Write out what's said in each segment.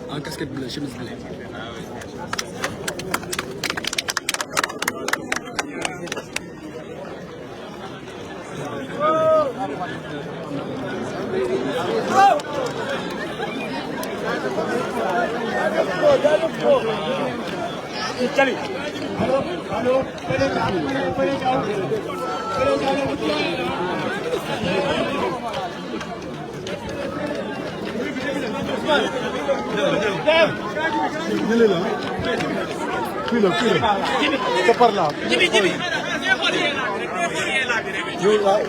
En casquette bleue, chemise bleue. C'est par là.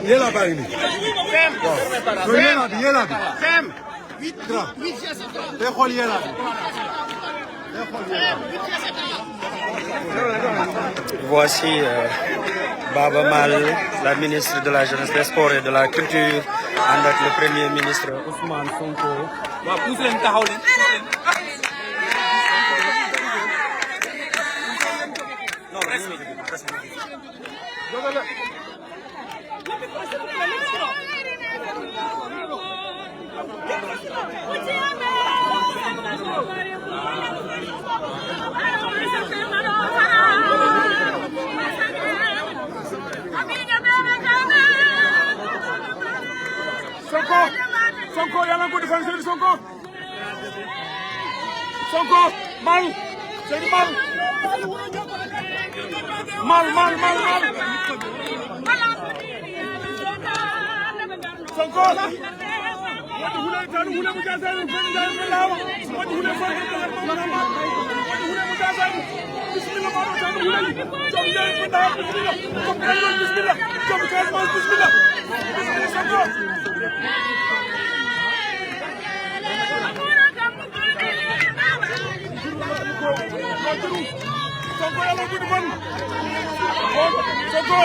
Yéla baa ngi nii. Yéla bi. day xool yéla bi. Voici Baba Mal, la ministre de la Jeunesse, des Sports et de la Culture, avec le Premier ministre Ousmane Sonko. Sonko yàlla na ko defal Seydou Sonko Sonko mal Seydou mal Sonko wadi hule tanu hule mujazani fani jani lawa wadi hule fani jani hule mujazani bismillah ma do tan wulay jom jey ko da bismillah jom kay non bismillah jom kay mo bismillah bismillah Sonko Sonko yalla gudu fan Sonko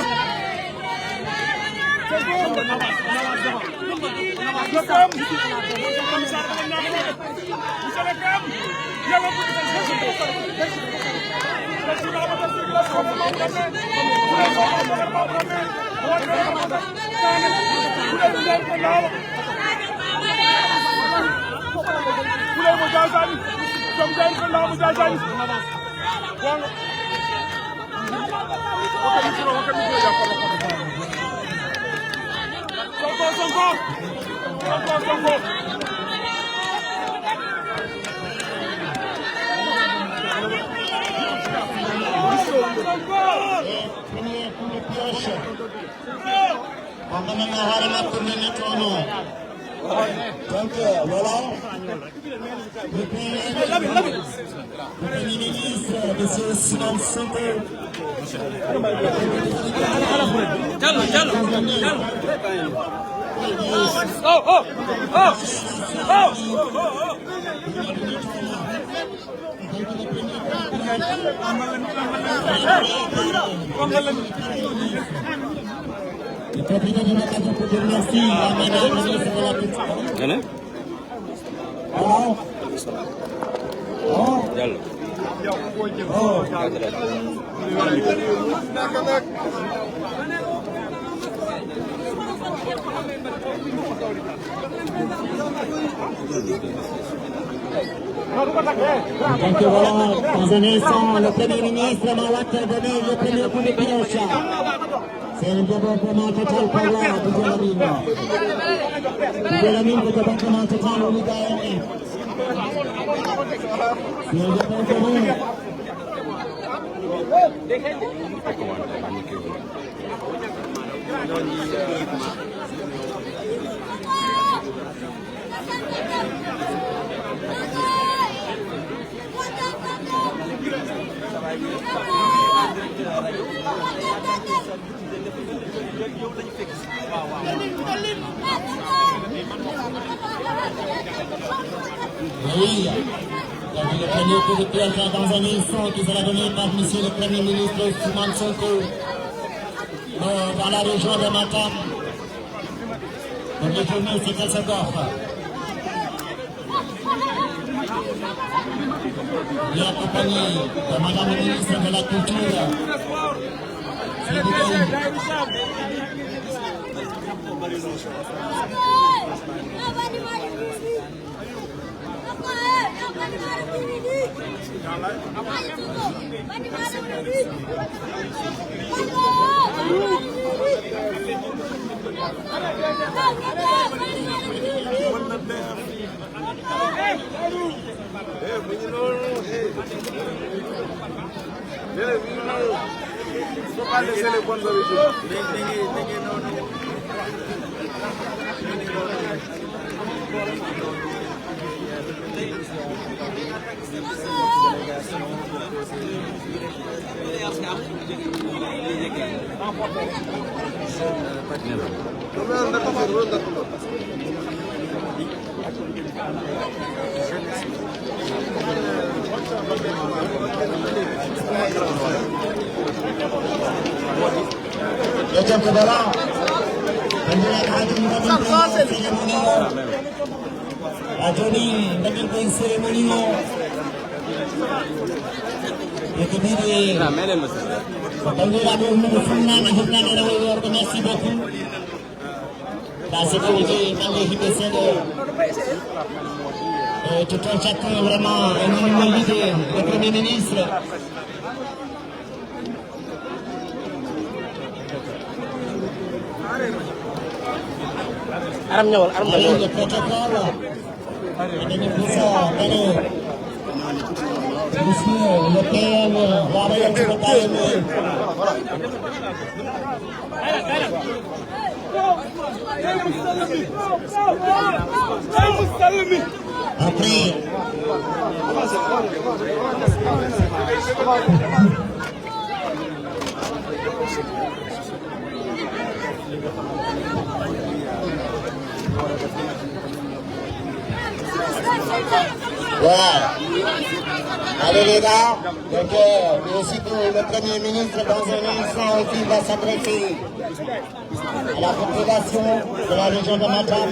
Donc voilà, le Premier ministre, M. Ousmane Sonko. Le président de la République de merci à Madame la ministre de la Culture. Donc voilà, dans un instant, le Premier ministre va donner le premier coup de pioche. C'est le développement total pour la Bougelamine. Bougelamine, le développement total au Ligaïne. C'est le développement. Oui, le premier coup de pied dans un instant qui sera donné par M. le Premier ministre Ousmane Sonko dans la région de Matam. Donc le journée, c'est quel secteur? Il est accompagné de Madame la ministre de la Culture. Faut pas laisser les bonnes habitudes. Macam ke dalam Ajoni memimpin seremonial itu diri Bendera Nasional Nasional merci beaucoup la sécurité malgré tout un chacun vraiment énormément l'idée le Premier ministre. Aram ñëwal aram nga ñëwal le protocole dañu bisa dañu monsieur le PM wara yam ci bataille après Voilà. Allez les gars, donc aussitôt le Premier ministre dans un instant aussi va s'adresser à la population de la région de Matam.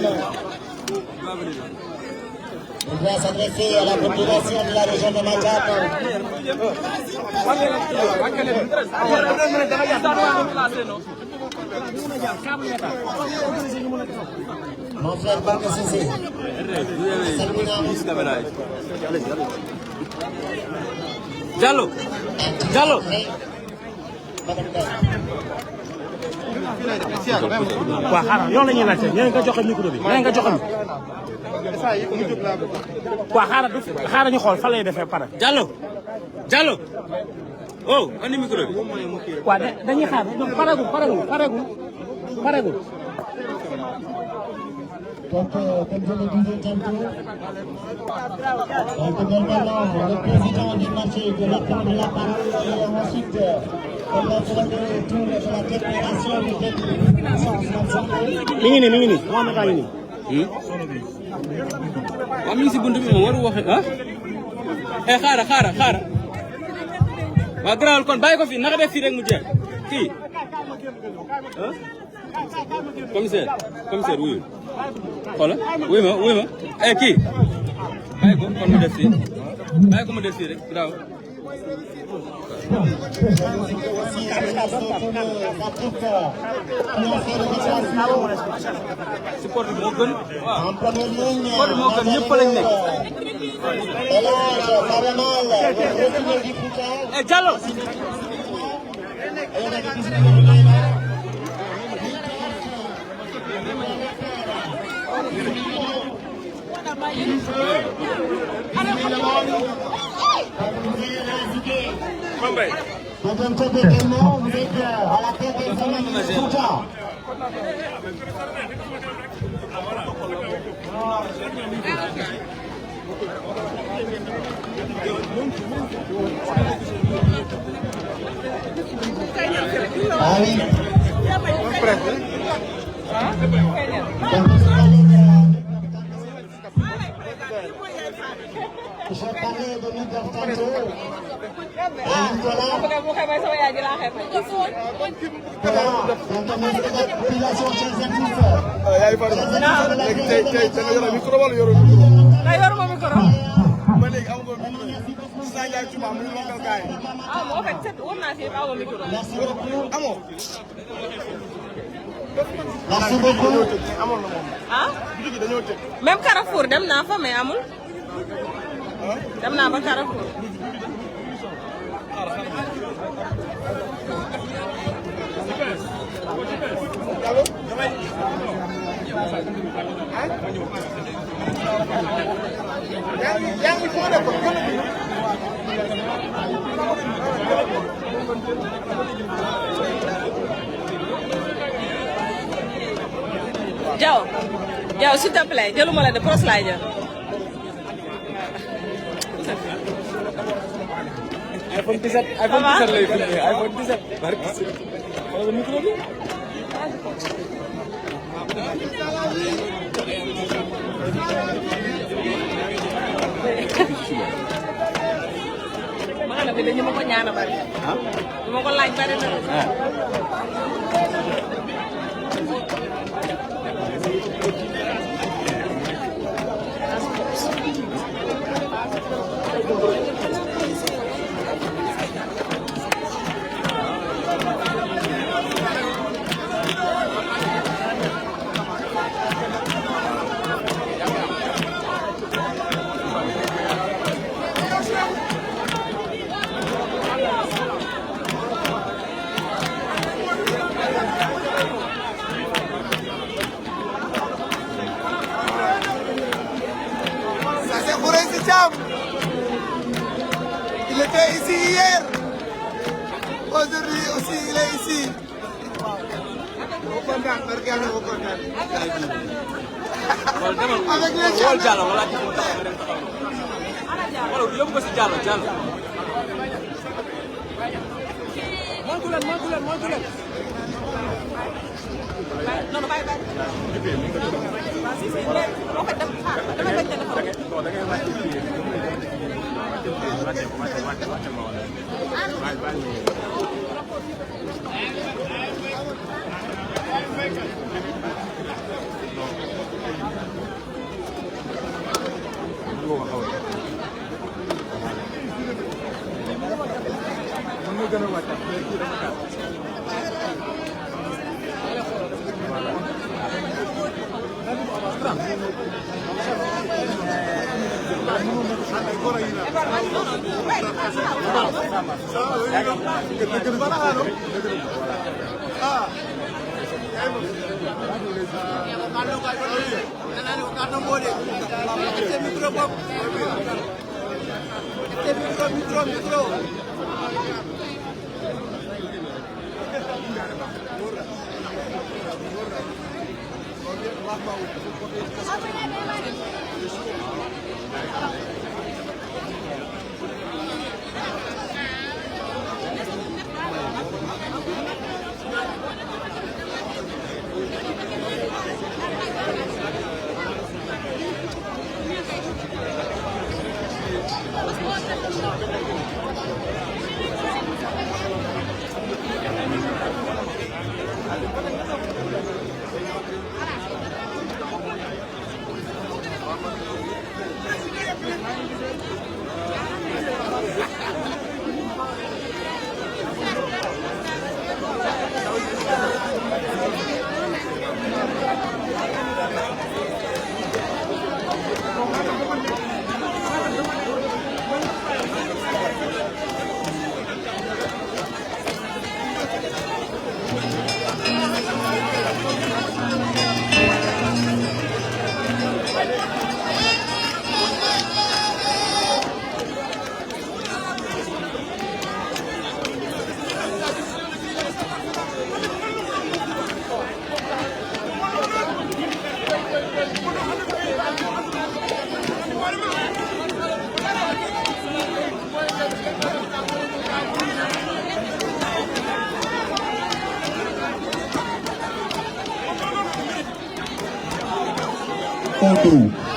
Il doit s'adresser à la population de la région de Matam. Mon frère Banque Cissé. Diallo Diallo waaw xaaral yow la ñuy laajte ñeneen nga joxe micro bi ñeneen nga joxe waaw xaaral ñu xool fan lay defee pare. Diallo Diallo oh andi micro bi. waaw dañuy xaar paregul. Donc, comme je le disais tantôt, normalement, le président du marché de la prendre la parole et ensuite, on va faire le tour de la déclaration du mi ngi nii Mohamed a ngi nii. waaw mi ngi si buntu bi moom waru waxe ah. xaaral waaw garaawul kon bàyyi ko fii naka def fii rek mu jeex fii ah commissaire wuyu xoolal wuyu ma kii bàyyi ko kon mu def fii rek garaawul. support bi moo gën waaw support bi moo gën ñëpp lañ nekk. Diallo. De ton côté également, vous êtes à la tête des journalistes Fouta. Ah oui. Je parlais de nous tantôt. Merci beaucoup. Même Carrefour dem naa fa mais amul. Dem naa ba Carrefour. Diaw s'il te plaît jëluma la de pros laay jël. iPhone 17 lay filmé iPhone 17 barki wala micro bi ma bi dañu ma ko ñaana bari ma ko laaj bari na Il était ici hier. Aujourd'hui aussi, il est ici. Avec les gens.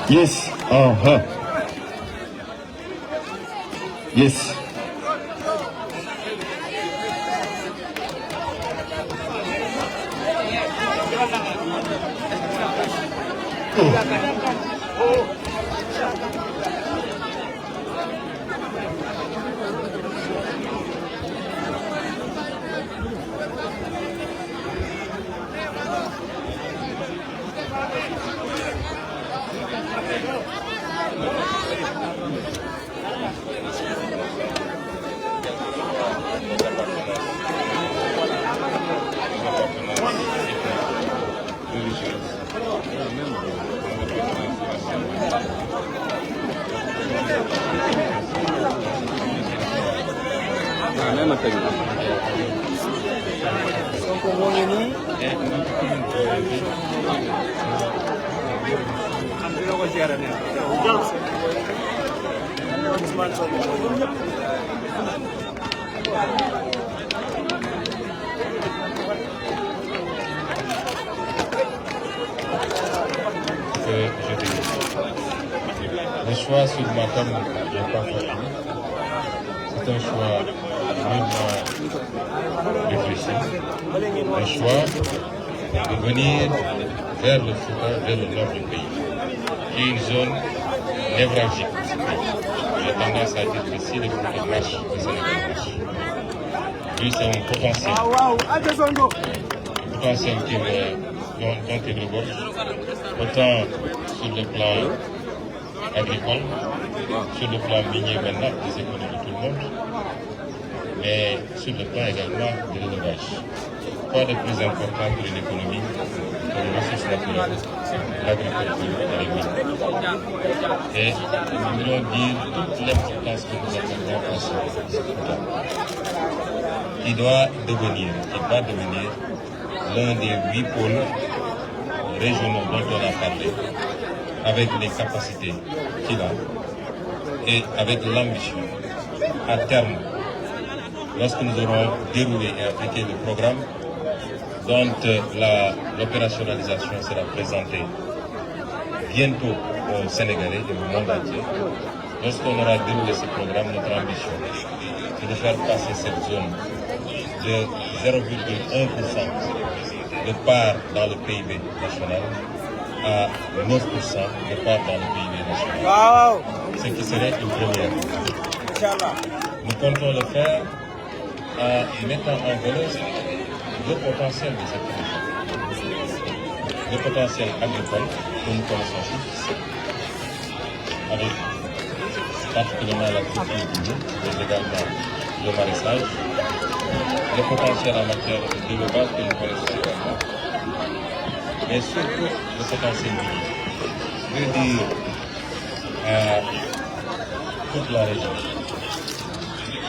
Yes. Yes. Le choix sur Matam n'est pas facile. C'est un choix mûrement réfléchi. Un choix de venir vers le Fouta, vers le nord du pays, qui est une zone névralgique. J'ai tendance à dire que si le Fouta marche, le Sénégal marche. Lui, c'est un potentiel. Potentiel dont il regorge, autant sur le plan agricole, sur le plan minier maintenant, des économies de tout le monde, mais sur le plan également de l'élevage. Quoi de plus important pour une économie que les ressources naturelles, l'agriculture et les mines. Et nous voulons dire toute l'importance que nous accordons à ce Fouta, qui va devenir l'un des 8 pôles régionaux dont on a parlé, avec les capacités qu'il a et avec l'ambition à terme lorsque nous aurons déroulé et appliqué le programme dont l'opérationnalisation sera présentée bientôt aux Sénégalais et au monde entier. Lorsqu'on aura déroulé ce programme, notre ambition est de faire passer cette zone de 0,1% de part dans le PIB national à 9% de part dans le PIB national. Ce qui serait une première. Nous comptons le faire en mettant en valeur le potentiel de cette région. Le potentiel agricole que nous connaissons tous, avec particulièrement la culture du lait, mais également le maraîchage, le potentiel en matière d'élevage que nous connaissons également, mais surtout le potentiel minier. Je veux dire à toute la région,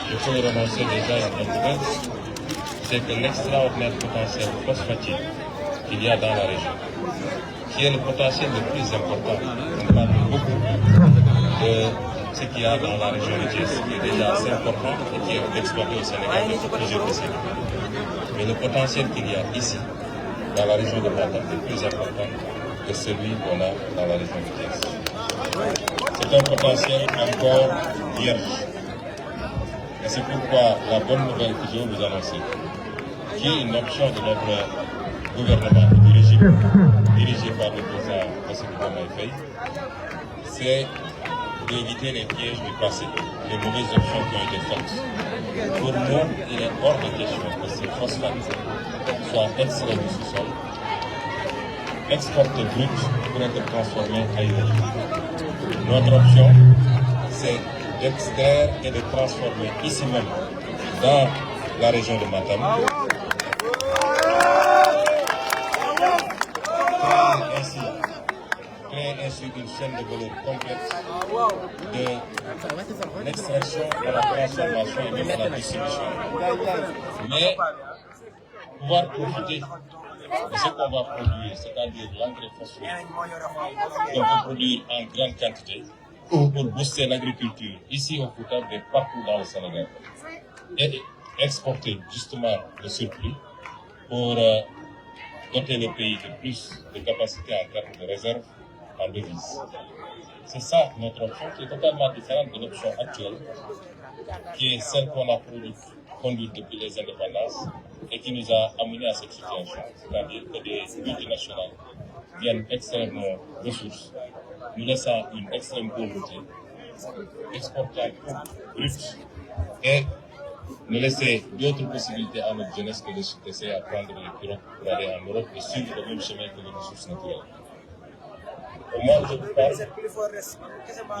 il faut renoncer déjà à une nouvelle, c'est que l'extraordinaire potentiel phosphatique qu'il y a dans la région, qui est le potentiel le plus important, on parle beaucoup de ce qu'il y a dans la région de Thiès, qui est déjà assez important et qui est exploité au Sénégal depuis plusieurs décennies. Mais le potentiel qu'il y a ici, dans la région de Matam, est plus important que celui qu'on a dans la région de Thiès. C'est un potentiel encore vierge. Et c'est pourquoi la bonne nouvelle que je vais vous annoncer, qui est une option de notre gouvernement et du régime dirigé par le président Bassirou Diomaye Faye, c'est d'éviter les pièges du passé, les mauvaises options qui ont été faites. Pour nous, il est hors de question que ces phosphates soient extraits du sous-sol, exportés bruts pour être transformés ailleurs. Notre option, c'est d'extraire et de transformer ici même, dans la région de Matam, créer ainsi une chaîne de valeur complète de l'extraction, de la transformation et même de la distribution. Mais pouvoir profiter de ce qu'on va produire, c'est-à-dire l'engrais phosphorique qu'on peut produire en grande quantité pour booster l'agriculture ici au Fouta et partout dans le Sénégal et exporter justement le surplus pour doter le pays de plus de capacités en termes de réserve en devises. C'est ça notre option qui est totalement différente de l'option actuelle, qui est celle qu'on a conduite depuis les indépendances et qui nous a amené à cette situation, c'est-à-dire que des multinationales viennent extraire nos ressources, nous laissant une extrême pauvreté, exportant brut et nous laisser d'autres possibilités à notre jeunesse que d'essayer à prendre les pirogues pour aller en Europe et suivre le même chemin que les ressources naturelles. Au moment où je vous parle,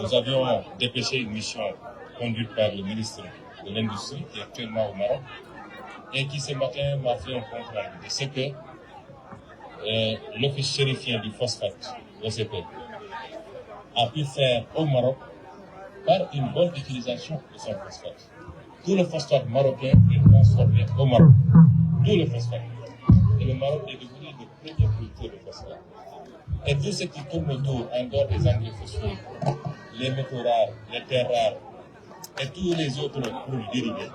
nous avions dépêché une mission conduite par le ministre de l'Industrie qui est actuellement au Maroc et qui ce matin m'a fait un compte rendu de ce que l'office chérifien du phosphate, l'OCP, a pu faire au Maroc par une bonne utilisation de son phosphate. Tout le phosphate marocain est transformé au Maroc. Tout le phosphate. Et le Maroc est devenu le premier producteur de phosphate. Et tout ce qui tourne autour, en dehors des engrais phosphoriques, les métaux rares, les terres rares et tous les autres produits dérivés,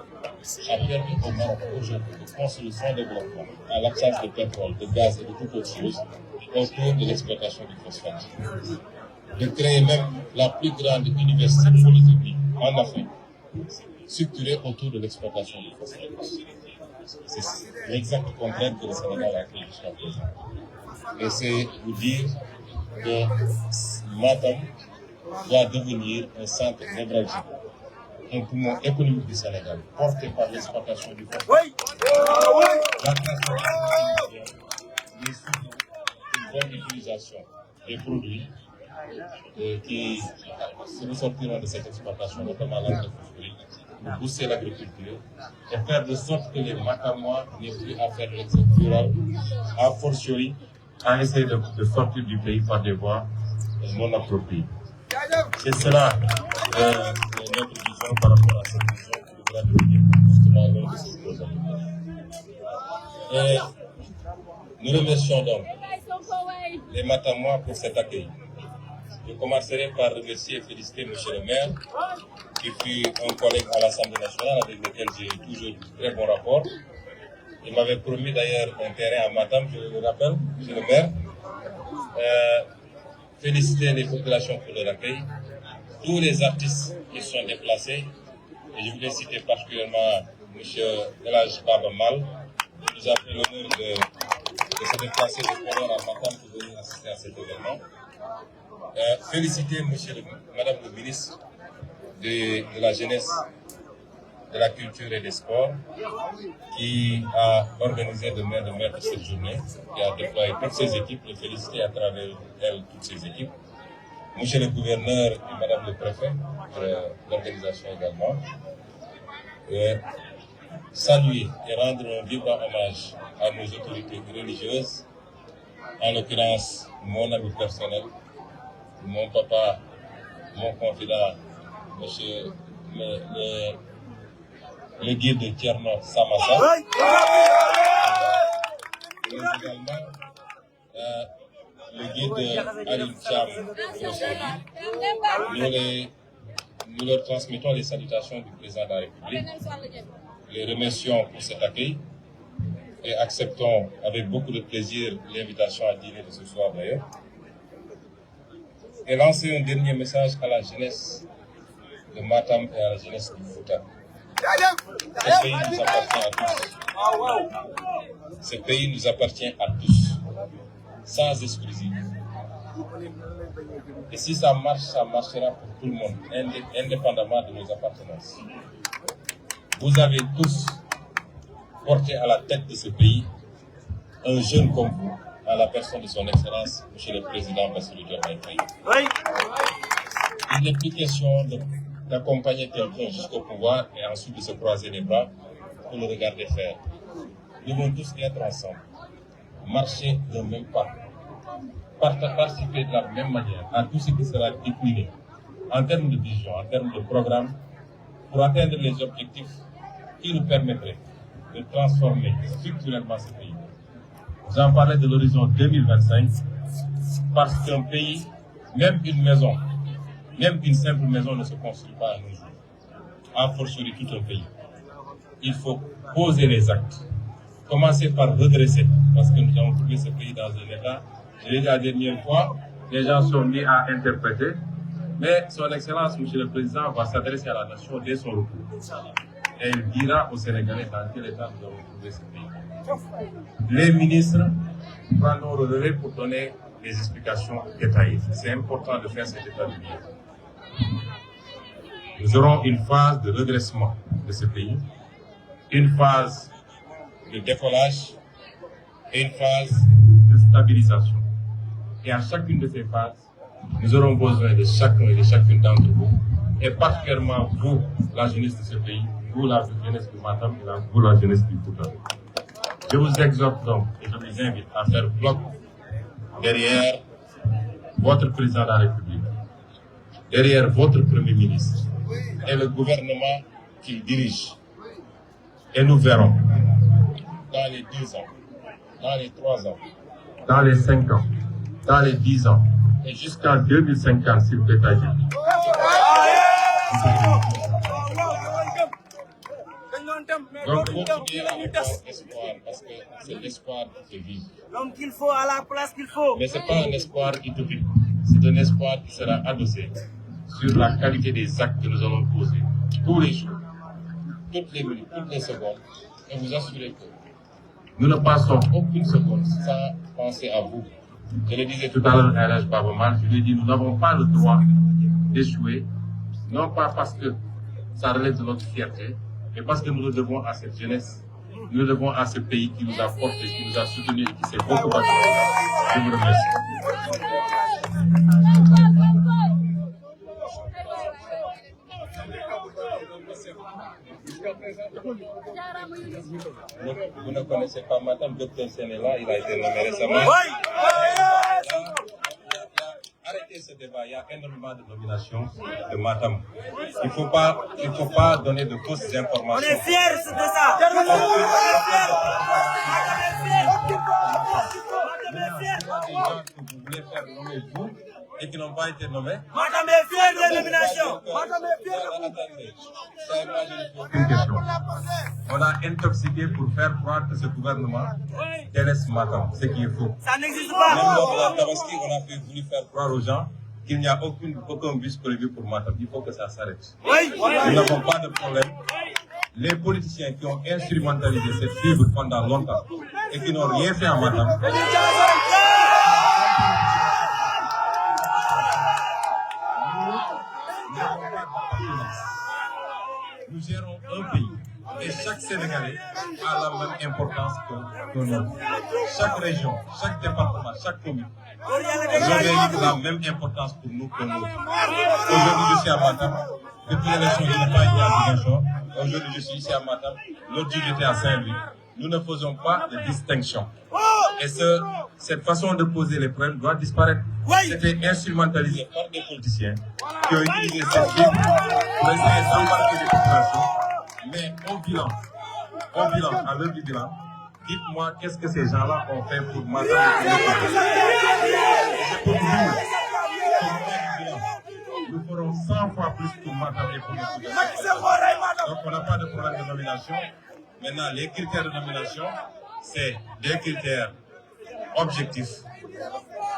a permis au Maroc aujourd'hui de construire son développement à l'absence de pétrole, de gaz et de toute autre chose autour de l'exploitation du phosphate. De créer même la plus grande université polytechnique en Afrique, structurée autour de l'exploitation du phosphate. C'est l'exact contraire que le Sénégal a fait jusqu'à présent. Et c'est vous dire que Matam doit devenir un centre névralgique, un poumon économique du Sénégal, porté par l'exploitation du phosphate, la transformation des sources, une bonne utilisation des produits qui se ressortiront de cette exploitation, notamment l'engrais phosphorique, pour booster l'agriculture et faire de sorte que les Matamois n'aient plus à faire l'exode rural, a fortiori à essayer de sortir du pays par des voies non appropriées. C'est cela notre vision par rapport à cette vision qui devra devenir justement l'un de ces projets. Et nous remercions donc les Matamois pour cet accueil. Je commencerai par remercier et féliciter M. le maire, qui fut un collègue à l'Assemblée nationale avec lequel j'ai toujours eu de très bon rapport. Il m'avait promis d'ailleurs un terrain à Matam, je le rappelle, M. le maire. Féliciter les populations pour leur accueil, tous les artistes qui sont déplacés, et je voulais citer particulièrement M. Elhadj Baba Mal, qui nous a fait l'honneur de se déplacer de Podor à Matam pour venir assister à cet événement. Féliciter Madame le ministre de la Jeunesse, de la Culture et des Sports, qui a organisé de main de maître cette journée, qui a déployé toutes ses équipes, et féliciter à travers elle toutes ses équipes. Monsieur le gouverneur et Madame le préfet pour l'organisation également. Saluer et rendre un vibrant hommage à nos autorités religieuses, en l'occurrence mon ami personnel, mon papa, mon confident, monsieur le guide de Thierno Samassa, mais également le guide Alim Cham. Nous leur transmettons les salutations du président de la République, les remercions pour cet accueil et acceptons avec beaucoup de plaisir l'invitation à dîner de ce soir d'ailleurs. Et lancer un dernier message à la jeunesse de Matam et à la jeunesse du Fouta. Ce pays nous appartient à tous. Ce pays nous appartient à tous, sans exclusive. Et si ça marche, ça marchera pour tout le monde, indépendamment de nos appartenances. Vous avez tous porté à la tête de ce pays un jeune comme vous, à la personne de son Excellence, M. le Président Bassirou Diomaye Faye. Il n'est plus question d'accompagner quelqu'un jusqu'au pouvoir et ensuite de se croiser les bras pour le regarder faire. Nous devons tous être ensemble, marcher d'un même pas, participer de la même manière à tout ce qui sera décliné en termes de vision, en termes de programme, pour atteindre les objectifs qui nous permettraient de transformer structurellement ce pays. J'en parlais de l'horizon 2025, parce qu'un pays, même une maison, même une simple maison ne se construit pas à nos jours. A fortiori tout un pays. Il faut poser les actes. Commencer par redresser, parce que nous avons trouvé ce pays dans un état. Je l'ai dit la dernière fois, les gens sont mis à interpréter, mais son Excellence, M. le Président, va s'adresser à la nation dès son retour. Et il dira aux Sénégalais dans quel état nous avons trouvé ce pays. Les ministres prendront le relais pour donner des explications détaillées. C'est important de faire cet état de lieu. Nous aurons une phase de redressement de ce pays, une phase de décollage et une phase de stabilisation. Et à chacune de ces phases, nous aurons besoin de chacun et de chacune d'entre vous, et particulièrement vous, la jeunesse de ce pays, vous, la jeunesse du Matam, et vous, la jeunesse du Fouta. Je vous exhorte donc et je vous invite à faire bloc derrière votre président de la République, derrière votre premier ministre et le gouvernement qu'il dirige. Et nous verrons dans les 2 ans, dans les 3 ans, dans les 5 ans, dans les 10 ans et jusqu'en 2050 s'il peut agir. Donc, continuez à avoir espoir, parce que c'est l'espoir qui se vit. L'homme qu'il faut à la place qu'il faut. Mais ce n'est pas un espoir utopique, c'est un espoir qui sera adossé sur la qualité des actes que nous allons poser tous les jours, toutes les minutes, toutes les secondes, et vous assurer que nous ne passons aucune seconde sans penser à vous. Je le disais tout à l'heure à Elhadj Baba Mal, je lui ai dit, nous n'avons pas le droit d'échouer, non pas parce que ça relève de notre fierté, mais parce que nous le devons à cette jeunesse, nous le devons à ce pays qui nous a porté, qui nous a soutenus et qui s'est beaucoup battu. Je vous remercie. Vous ne connaissez pas Matam, Dr Sénéla, il a été nommé récemment. Arrêtez ce débat, il y a énormément de nominations de Matam. Il ne faut pas donner de fausses informations. On est fiers de ça. Vous voulez faire nommer vous et qui n'ont pas été nommés. Matam est fier de l'élimination. Une question. On a intoxiqué pour faire croire que ce gouvernement délaisse Matam, ce qui est faux. Ça n'existe Même pas. lors de la Tabaski, on a voulu faire croire aux gens qu'il n'y a aucun bus prévu pour Matam. Il faut que ça s'arrête. Oui. Nous n'avons pas de problème. Les politiciens qui ont instrumentalisé cette fibre pendant longtemps et qui n'ont rien fait à Matam, nous gérons un pays et chaque Sénégalais a la même importance que nous. Chaque région, chaque département, chaque commune revêt la même importance pour nous que nous. Aujourd'hui, je suis à Matam. Depuis l'élection, je n'ai pas été à Ziguinchor. Aujourd'hui, je suis ici à Matam. L'autre jour, j'étais à Saint-Louis. Nous ne faisons pas de distinction. Et cette façon de poser les problèmes doit disparaître. C'était instrumentalisé par des politiciens qui ont utilisé cette fibre pour essayer d'embarquer les populations. Mais au bilan, à l'heure du bilan, dites-moi qu'est-ce que ces gens-là ont fait pour Matam. Nous ferons 100 fois plus pour Matam et pour le Sud. Donc on n'a pas de problème de nomination. Maintenant, les critères de nomination, c'est des critères objectifs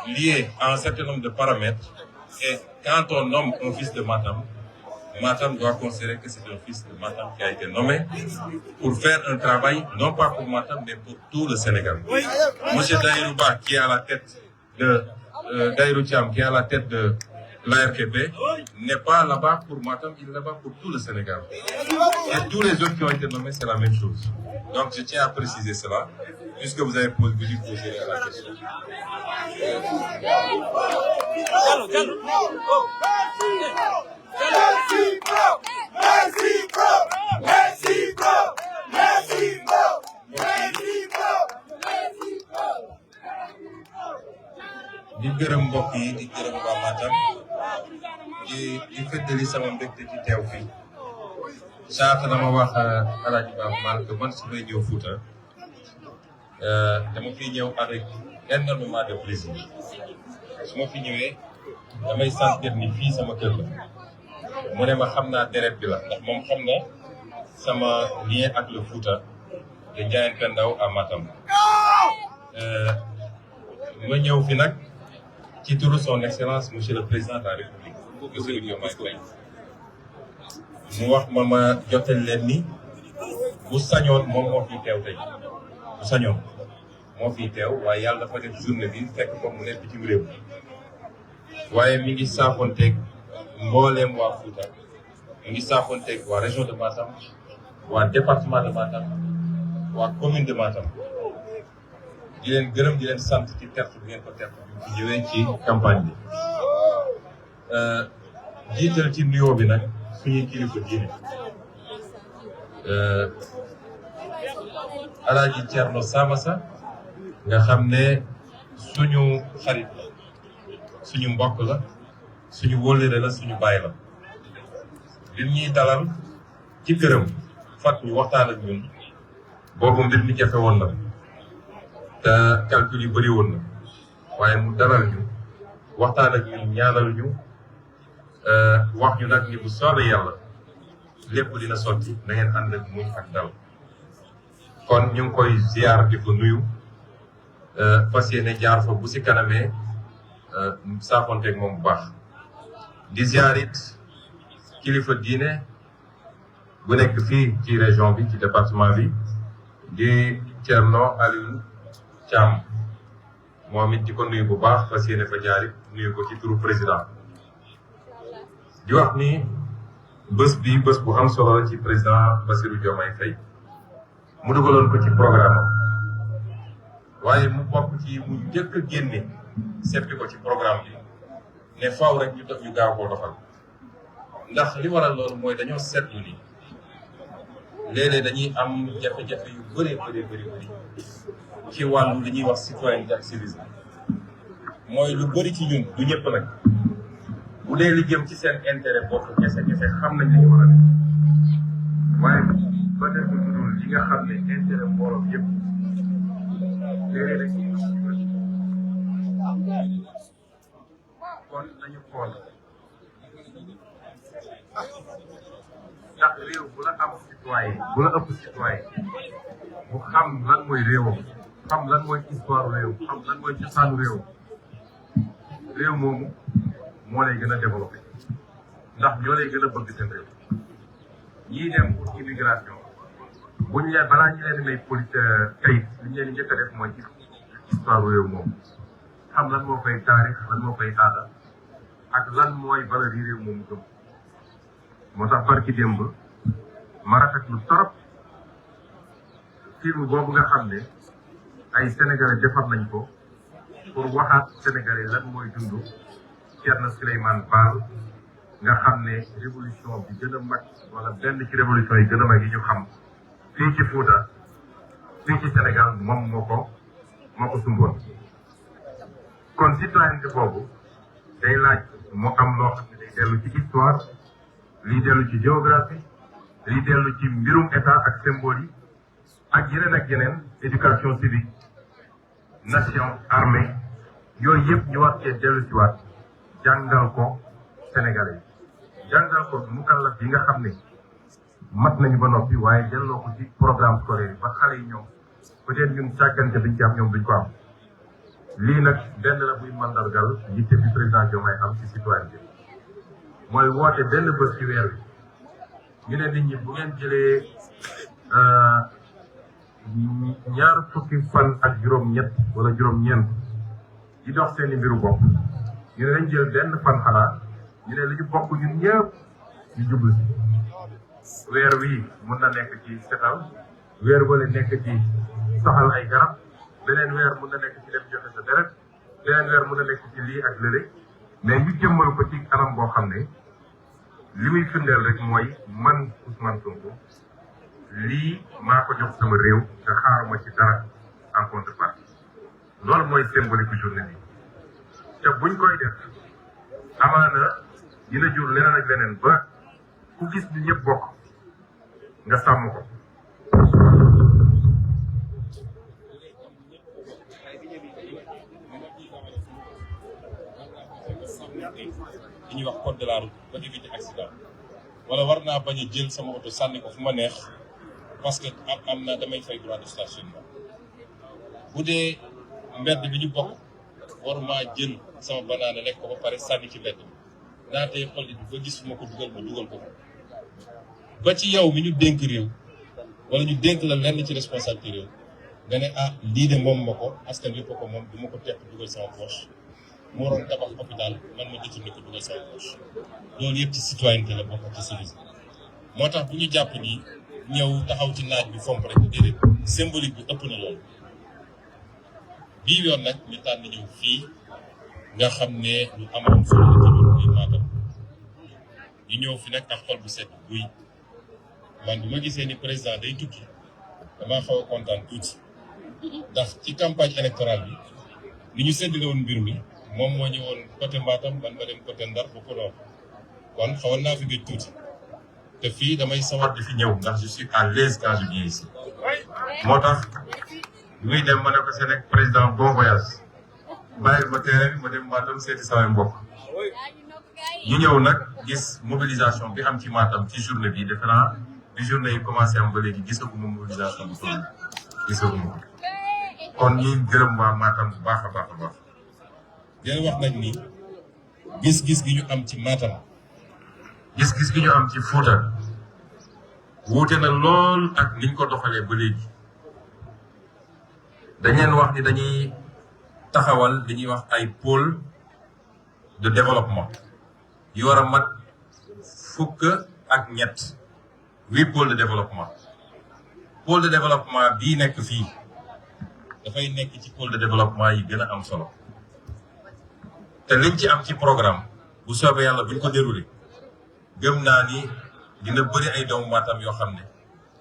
liés à un certain nombre de paramètres. Et quand on nomme un fils de Matam, Matam doit considérer que c'est un fils de Matam qui a été nommé pour faire un travail, non pas pour Matam, mais pour tout le Sénégal. Monsieur Daïrouba, qui est à la tête de Daïrou Thiam, qui est à la tête de l'ARTP, n'est pas là-bas pour Matam, il est là-bas pour tout le Sénégal. Et tous les autres qui ont été nommés, c'est la même chose. Donc je tiens à préciser cela, puisque vous avez posé la question. di gërëm mbokk yi di gërëm waa Matam di feddali sama mbégte ci teew fii saata dama wax Alaaji Ba Maal que man su may ñëw Fouta dama fi ñëw avec énormément de plaisir su ma fi ñëwee damay sentir ni fii sama kër la mu ne ma xam naa deret bi la ndax moom xam na sama lien ak le Fouta de Ndiayène Pendaw à Matam ma ñëw fi nag ci turu son excellence monsieur le président de la république monsieur Diomaye Faye mu wax ma jotal leen ni bu sañoon moom moo fi teew tey bu sañoon moo fi teew waaye yàlla dafa def journée bi fekk ko mu nekk bitim réew waaye mi ngi saafonteeg mbooleem waa Fouta mi ngi saafonteeg waa région de Matam waa département de Matam waa commune de Matam di leen gërëm di leen sant ci tertu bi ngeen ko tertu bi ci ñëwee ci campagne bi jiital ci nuyoo bi nag suñuy kilifa diine Alaaji Thierno Samassa nga xam ne suñu xarit la suñu mbokk la suñu wóllëre la suñu baay la bi ñuy dalal ci këram fat ñu waxtaan ak ñun boobu mbir mi jafe woon na te calcul yu bëri woon na waaye mu dalal ñu waxtaan ak ñun ñaanal ñu wax ñu nag ni bu soobee yàlla lépp dina sotti na ngeen ànd ak muñ ak dal kon ñu ngi koy ziar di ko nuyu fas yéene jaar fa bu si kanamee saafonteeg moom bu baax di ziar it kilifa diine bu nekk fii ci région bi ci département bi di Thierno Aliou Thiam moom it di ko nuyu bu baax fas yéene fa jaar it nuyu ko ci turu président di wax ni bés bi bés bu am solo la ci président Bassirou Diomaye Faye mu dugaloon ko ci programme waaye mu bokk ci mu njëkk a génne seppi ko ci programme bi ne faaw rek ñu gaaw koo doxal ndax li waral loolu mooy dañoo seetlu ni léeg-léeg dañuy am jafe-jafe yu bëri ci wàllu li ñuy wax citoyenneté ak civisme mooy lu bëri ci ñun du ñëpp nag bu dee li jëm ci seen intérêt bopp kese xam nañ li ñu war a def waaye ba def ko dul li nga xam ne intérêt mbooloo yëpp léeg-léeg dañuy kon nañu xool ndax réew bu la am citoyen bu la ëpp citoyen bu xam lan mooy réewam xam lan mooy histoire réew xam lan mooy cosaanu réew moomu moo lay gën a développé ndax ñoo lay gën a bëgg seen réew ñii dem pour immigration buñ leen balaa ñu leen may kayit li ñu leen njëkk a def mooy histoire réew moom xam lan moo koy taarix lan moo koy aada ak lan mooy valeur yi réew moomu gëm moo tax barki démb ma rafetlu torop film boobu nga xam ne ay sénégalais defar nañ ko pour waxaat sénégalais lan mooy dund Thierno Souleymane Baal nga xam ne révolution bi gën a mag wala benn ci révolution yi gën a mag yi ñu xam fii ci Fouta fii ci Sénégal moom moo ko sumboon kon citoyenneté boobu day laaj mu am loo xam ne day dellu ci histoire lii dellu ci géographie lii dellu ci mbirum état ak symbole yi ak yeneen éducation civique nation armée yooyu yëpp ñu war cee dellu ci waat jàngal ko Sénégalais yi jàngal ko mukallaf yi nga xam ne mat nañu ba noppi waaye delloo ko ci programme scolaire yi ba xale yi ñoom peut-être ñun càggante biñ ci am ñoom duñ ko am lii nag benn la buy mandargal yitte bi président Diomaye am ci citoyenneté mooy woote benn bés ci weer wi ñu ne nit ñi bu ngeen jëlee ñaar fukki fan ak juróom-ñett wala juróom-ñeent di dox seeni mbiru bopp ñu ne dañ jël benn fan xanaa ñu ne li ñu bokk ñun ñëpp ñu jublu si weer wi mën na nekk ci setal weer wala nekk ci saxal ay garab beneen weer mën na nekk ci dem joxe sa deret beneen weer mën na nekk ci lii ak lële mais ñu jëmmal ko ci anam boo xam ne li muy firndeel rek mooy man Ousmane Sonko lii maa ko jox sama réew te xaaruma ci dara en contrepartie loolu mooy symbolique journée bi te buñ koy def amaana dina jur leneen ak leneen ba ku gis ni ñëpp bokk nga sàmm ko. li ñuy wax code de la route ba éviter accident wala war naa bañ a jël sama oto sànni ko fu ma neex parce que am na damay fay droit de stationnement bu dee mbedd bi ñu bokk waruma jël sama banaana lekk ko ba pare sànni ci mbedd bi naa tey xol bi ba gis fu ma ko dugal ma dugal ko ba ci yow mi ñu dénk réew wala ñu dénk la lenn ci responsabilité réew nga ne ah lii de moom ma ko askan wi ko moom du ma ko tepp dugal sama poche moo waroon tabax hôpital man ma détourné ko dugal sama poche loolu yëpp ci citoyenneté la bokk ci civisme moo tax bu ñu jàpp ni ñëw taxaw ci naaj bi fomp rek déedéet symbolique bi ëpp na loolu bii yoon nag ñu tànn ñëw fii nga xam ne lu am solo la ci ñun muy Matam ñu ñëw fi nag ak xol bu set buy man bu ma gisee ni président day tukki damaa xaw a kontaan tuuti ndax ci campagne électorale bi li ñu séddale woon mbir mi moom moo ñëwoon côté Matam man ma dem côté Ndar ba Podor kon xawoon naa fi gëj tuuti te fii damay sawar di fi ñëw ndax je suis à l'aise quand je viens ici moo tax muy dem ma ne ko seen président bon voyage bàyyi ma terrain bi ma dem Matam seeti samay mbokk ñu ñëw nag gis mobilisation bi am ci Matam ci journée bi defe naa bi journée yi commencé am ba léegi gisaguma mobilisation bu toll gisaguma ko kon ñuy gërëm waa Matam bu baax a baax a baax leen wax nag ni gis-gis gi ñu am ci Matam gis-gis gi ñu am ci Fouta wuute na lool ak niñ ko doxalee ba léegi dañ leen wax ni dañuy taxawal li ñuy wax ay pôle de développement yu war a mat fukk ak ñett 8 pôles de développement pôle de développement bii nekk fii dafay nekk ci pôle de développement yi gën a am solo te liñ ci am ci programme bu soobee yàlla buñ ko déroulé gëm naa ni dina bëri ay doomu Matam yoo xam ne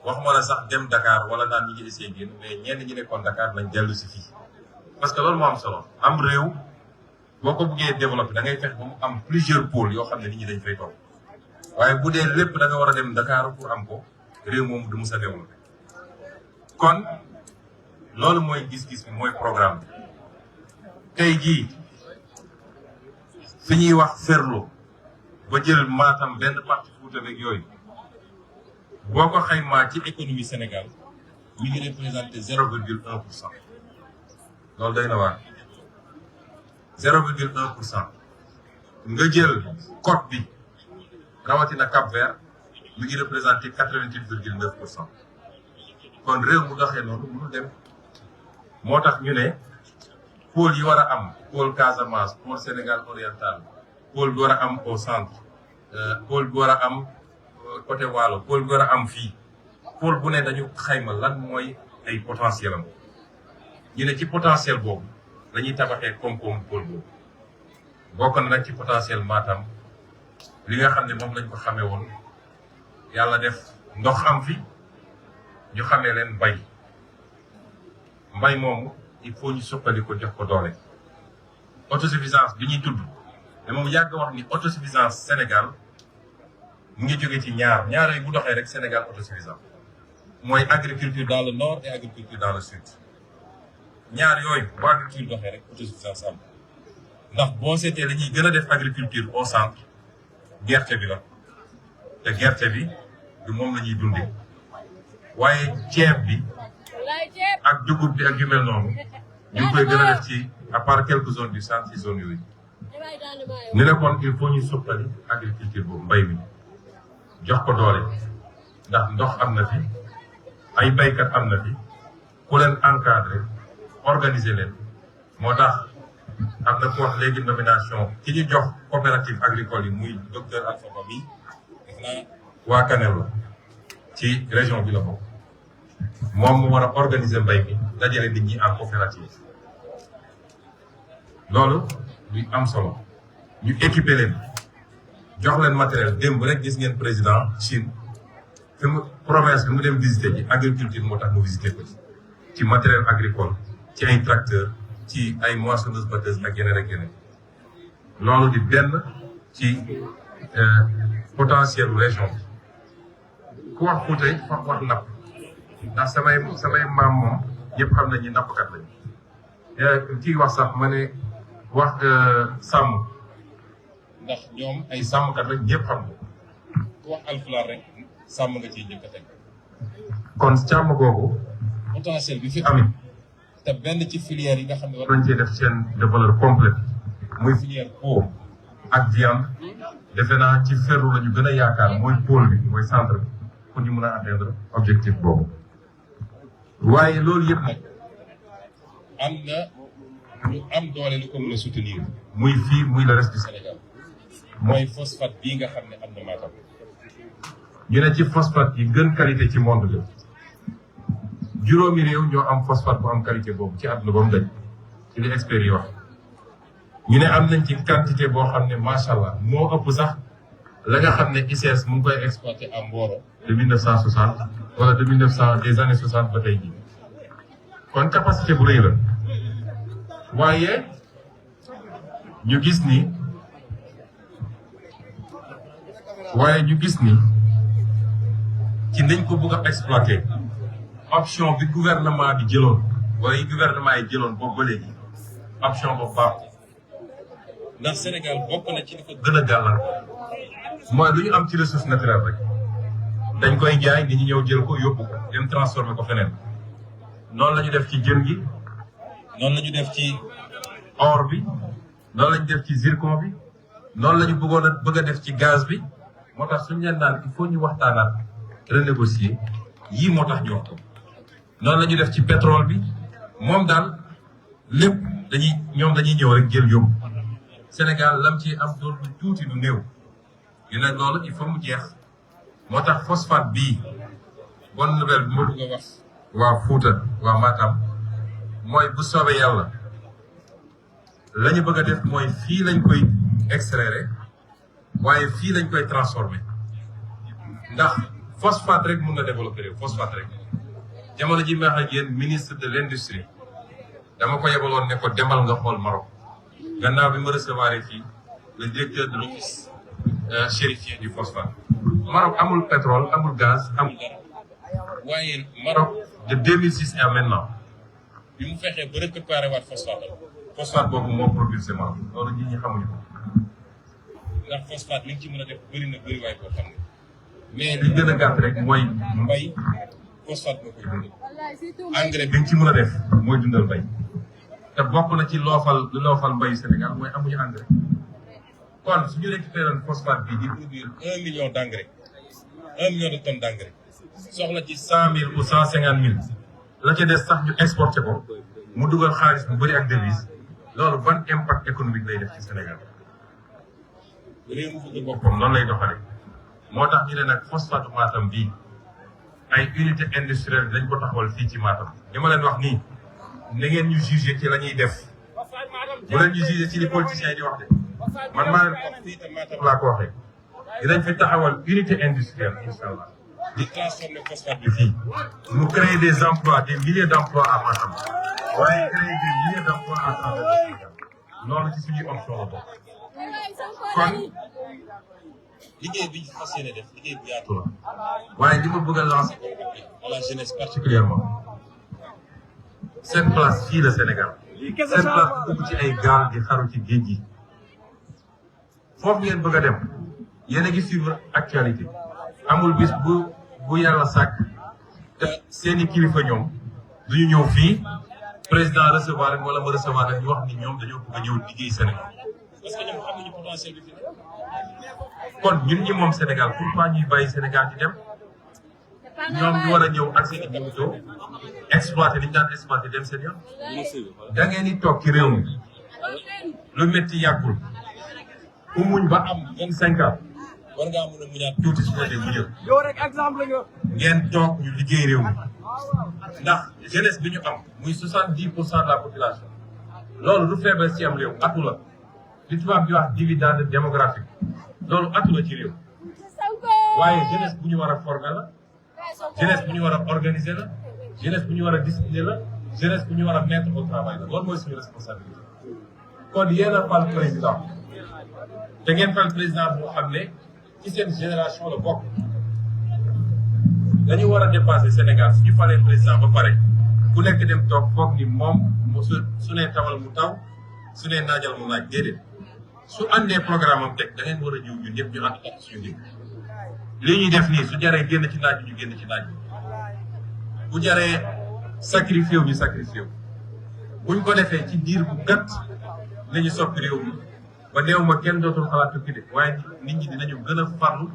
waxuma la sax dem Dakar wala naan ñi ngi essayé génn mais ñenn ñi nekkoon Dakar nañ dellu si fii parce que loolu moo am solo am réew boo ko bëggee développé da ngay fex ba mu am plusieurs pôles yoo xam ne nit ñi dañ fay toog waaye bu dee lépp da nga war a dem Dakar pour am ko réew moom du mus a développé kon loolu mooy gis-gis bi mooy programme bi tey jii fi ñuy wax Ferlo ba jël Matam benn partie Fouta beeg yooyu boo ko xaymaa ci économie Sénégal mi ngi représenté 0,1%. loolu day na waar 0,1%. nga jël côte bi rawatina Cap-Vert mi ngi représenté 88,9%. kon réew mu doxee noonu mënul dem moo tax ñu ne pôle yi war a am pôle Casamance pôle Sénégal oriental pôle bi war a am au centre pôle bi war a am côté Waalo pôle bi war a am fii pôle bu ne dañu xayma lan mooy ay potentiel am ñu ne ci potentiel boobu la ñuy tabaxee koom-koom pôle boobu bokk na nag ci potentiel Matam li nga xam ne moom lañ ko xamee woon yàlla def ndox am fi ñu xamee leen mbay moomu il faut ñu suqali ko jox ko doole. autosuffisance bi ñuy tudd mais moom yàgg wax ni autosuffisance Sénégal mu ngi jóge ci ñaar yi bu doxee rek Sénégal autosuffisant mooy agriculture dans le nord et agriculture dans le sud. ñaar yooyu bu agriculture doxee rek autosuffisance am ndax boo seetee la ñuy gën a def agriculture au centre gerte bi la te gerte bi du moom la ñuy dundee. waaye ceeb bi ak dugub bi ak yu mel noonu ñu ngi koy gën a def ci à part quelques zones du centre ci zone yooyu. ni ne kon il faut ñu suqali agriculture boobu mbay mi jox ko doole ndax ndox am na fi ay baykat am na fi ku leen encadré organiser leen moo tax am na ko wax léegi nomination ki ñu jox coopérative agricole yi muy docteur Alpha Ba bi def naa waa Kanel la ci région bi la bokk moom mu war a organiser mbay mi dajale nit ñi en coopérative loolu lu am solo ñu équiper leen jox leen matériel démb rek gis ngeen président Chine fi mu province bi mu dem visiter ji agriculture moo tax mu visiter ko ci matériel agricole ci ay tracteur ci ay moissonneuse batteuse ak yeneen ak yeneen loolu di benn ci potentiel région bi. ku wax Fouta yi wax napp ndax samay maam moom ñëpp xam nañu nappkat lañu kii wax sax ma ne wax sàmm ndax ñoom ay sàmmkat lañ ñëpp xam nga ku wax alfulaar rek sàmm nga ciy njëkk a teg kon càmm googu potentiel bi fi amit te benn ci filière yi nga xam ne war nañ cee def chaîne de valeur complète muy filière peau ak viande defe naa ci ferru la ñu gën a yaakaar mooy pôle bi mooy centre bi pour ñu mën a atteindre objectif boobu waaye loolu yëpp nag am na ñu am doole lu ko mën a soutenir muy fii muy le reste du Sénégal mooy phosphate bii nga xam ne am na Matam ñu ne ci phosphate yi gën qualité ci monde bi juróomi réew ñoo am phosphate bu am qualité boobu ci àdduna ba mu daj ci li experts yi wax ñu ne am nañ ci quantité boo xam ne macha allah moo ëpp sax la nga xam ne ICS mu ngi koy exploité à Mboro de 1960 wala de 1900 des années 60 ba tey jii kon capacité bu rëy la waaye ñu gis ni ci nañ ko bëgg a exploité option bi gouvernement bi jëloon wala yi gouvernement yi jëloon boobu ba léegi option boobu baaxul ndax Sénégal bokk na ci li ko gën a gàllankoor mooy lu ñu am ci ressource naturelle rek dañ koy jaay nit ñi ñëw jël ko yóbbu ko dem transformer ko feneen noonu la ñu def ci jën gi noonu la ñu def ci or bi noonu la ñu def ci zircon bi noonu la ñu bëgg a def ci gaz bi moo tax suñu leen daan il faut ñu waxtaanaat renégocier yii moo tax ñu wax ko noonu la ñu def ci pétrole bi moom daal lépp ñoom dañuy ñëw rek jël yóbbu Sénégal lam ci am doon lu tuuti lu néew ñu ne loolu il faut mu jeex moo tax phosphate bii bonne nouvelle bi ma bëgg a wax waa Fouta waa Matam mooy bu soobee yàlla la ñu bëgg a def mooy fii lañ koy extraire waaye fii lañ koy transformer ndax phosphate rek mun na développer réew phosphate rek jamono ji ma wax ak yéen ministre de l'industrie dama ko yebaloon ne ko demal nga xool Maroc gannaaw bi ma recevoir fii le directeur de l'office chérifien du phosphate. Maroc amul pétrole amul gaz amul dara waaye Maroc de 2006 à maintenant bi mu fexee ba récupérer waat phosphate boobu moo propulsé Maroc loolu nit ñi xamuñu ko ndax phosphate li nga ci mën a def bëri na bëri waay boo xam ne mais li gën a gàtt rek mooy mbay phosphate moo koy dundal engrais bi nga ci mën a def mooy dundal mbay te bokk na ci loofal mbayu Sénégal mooy amuñu engrais kon suñu récupéré phosphate bi di produire 1 million d' engrais 1 million de tonnes d' engrais soxla ci 100 000 ou 150 000 la ca des sax ñu exporté ko mu dugal xaalis bu bëri ak devise loolu ban impact économique lay def ci Sénégal réew mu fi boppam noonu lay doxale moo tax ñu ne nag phosphate Matam bii ay unité industrielle dañ ko taxawal fii ci Matam li ma leen wax nii na ngeen ñu jugé ci la ñuy def bu leen ñu jugé ci li politiciens yi di wax de man maa leen wax fii te Matam laa ko waxee dinañ fi taxawal unité industrielle incha allah di transformer phosphate bi fii mu créer des emplois des milliers d' emplois à Matam waaye créer des milliers d' emplois à travers le Sénégal loolu ci suñuy option la bokk kon liggéey bi ñu fas yéene def liggéey bu yaatu la waaye li ma bëgg a lancer à la jeunesse particulièrement seen place fii la Sénégal seen place dugg ci ay gaal di xaru ci géej gi foofu ngeen bëgg a dem yéen a ngi suivre actualité amul bis bu yàlla sàkk te seeni kilifa ñoom duñu ñëw fii président recevoir rek wala ma recevoir rek ñu wax ni ñoom dañoo bëgg a ñëw liggéey Sénégal parce que ñoom xam nañu potentiel bi fi kon ñun ñi moom Sénégal pourquoi ñuy bàyyi Sénégal di dem ñoom ñu war a ñëw ak seen i capitaux exploité li ñu daan exploité dem seen yoon da ngeen di toog ci réew mi lu métti yàggul ku muñ ba am 25 ans war ngaa mën a muñaat tuuti su ko dee mu ñëw yow rek exemple nga. ngeen toog ñu liggéey réew mi ndax jeunesse bi ñu am muy 70% de la population loolu du faiblesse ci am réew atu la li tubaab di wax dividende démographique loolu atu la ci réew waaye jeunesse bu ñu war a former la jeunesse bu ñu war a organiser la jeunesse bu ñu war a discipliner la jeunesse bu ñu war a mettre au travail la loolu mooy suñu responsabilité kon yéen a fal président te ngeen fal président boo xam ne ci seen génération la bokk dañu war a dépasser Sénégal suñu falee président ba pare ku nekk dem toog foog ni moom su nee tawal mu taw su nee naajal mu naaj déedéet su àndee programme am teg da ngeen war a ñëw ñun ñëpp ñu ànd ak suñu ndig lii ñuy def nii su jaree génn ci naaj bi ñu génn ci naaj bi bu jaree sacrifié wu ñu sacrifié wu buñ ko defee ci diir bu gàtt la ñu soppi réew mi ba néew ma kenn dootul xalaat tukki de waaye nit ñi dinañu gën a farlu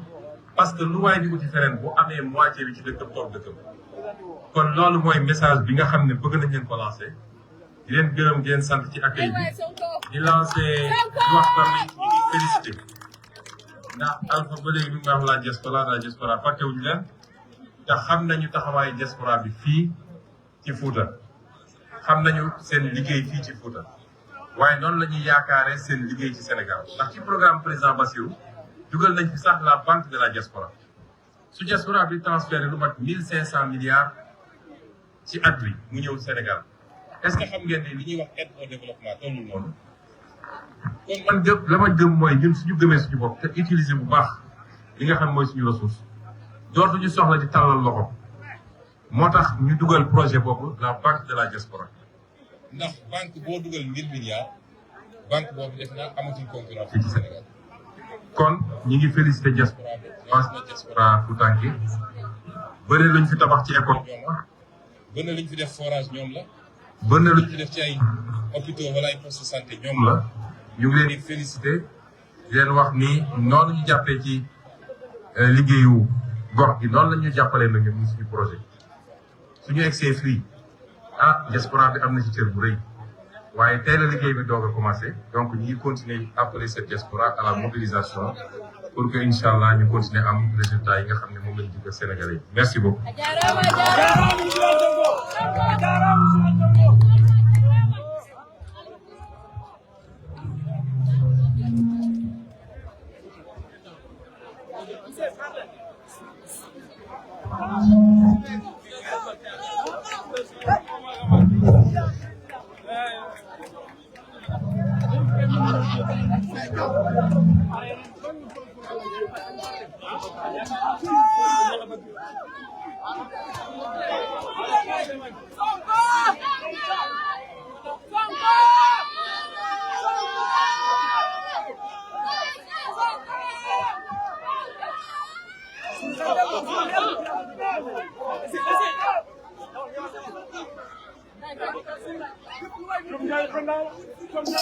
parce que lu waay di uti feneen bu amee moitié bi ci dëkkam toog dëkkam kon loolu mooy message bi nga xam ne bëgg nañ leen ko lancé di leen gërëm di leen sant ci accueil bi di lancé di wax tamit ñu ngi félicité ndax Alpha ba léegi bi nga wax la diaspora fàttewuñu leen te xam nañu taxawaayu diaspora bi fii ci Fouta xam nañu seen liggéey fii ci Fouta waaye noonu la ñuy yaakaaree seen liggéey ci Sénégal ndax ci programme président Bassirou dugal nañ fi sax la banque de la diaspora su diaspora bi transféré lu mat 1500 milliards ci at bi mu ñëw Sénégal est-ce que xam ngeen ne li ñuy wax aide au développement tollul noonu kon man la ma gëm mooy ñun suñu gëmee suñu bopp te utiliser bu baax li nga xam mooy suñu ressource dootuñu soxla di tàllal loxo moo tax ñu dugal projet boobu la banque de la diaspora ndax banque boo dugal 1000 milliards banque boobu def naa amatul concurrence fii ci Sénégal kon ñi ngi félicité diaspora bi diaspora Foutanké bëri luñ fi tabax ci école ñoom la bëri luñ fi def forage ñoom la bëri luñ fi def ci ay hôpitaux wala ay poste de santé ñoom la ñu ngi leen di félicité di leen wax ni noonu ñu jàppee ci liggéeyu gox gi noonu la ñu jàppalee na ñun suñu projet suñu egsee fii diaspora bi am na ci cër bu rëy waaye tey la liggéey bi doog a commencé donc ñu ngi continuer appeler cette diaspora à la mobilisation pour que incha allah ñu continuer am résultat yi nga xam ne moom lañu diggal Sénégalais yi merci beaucoup. Come down.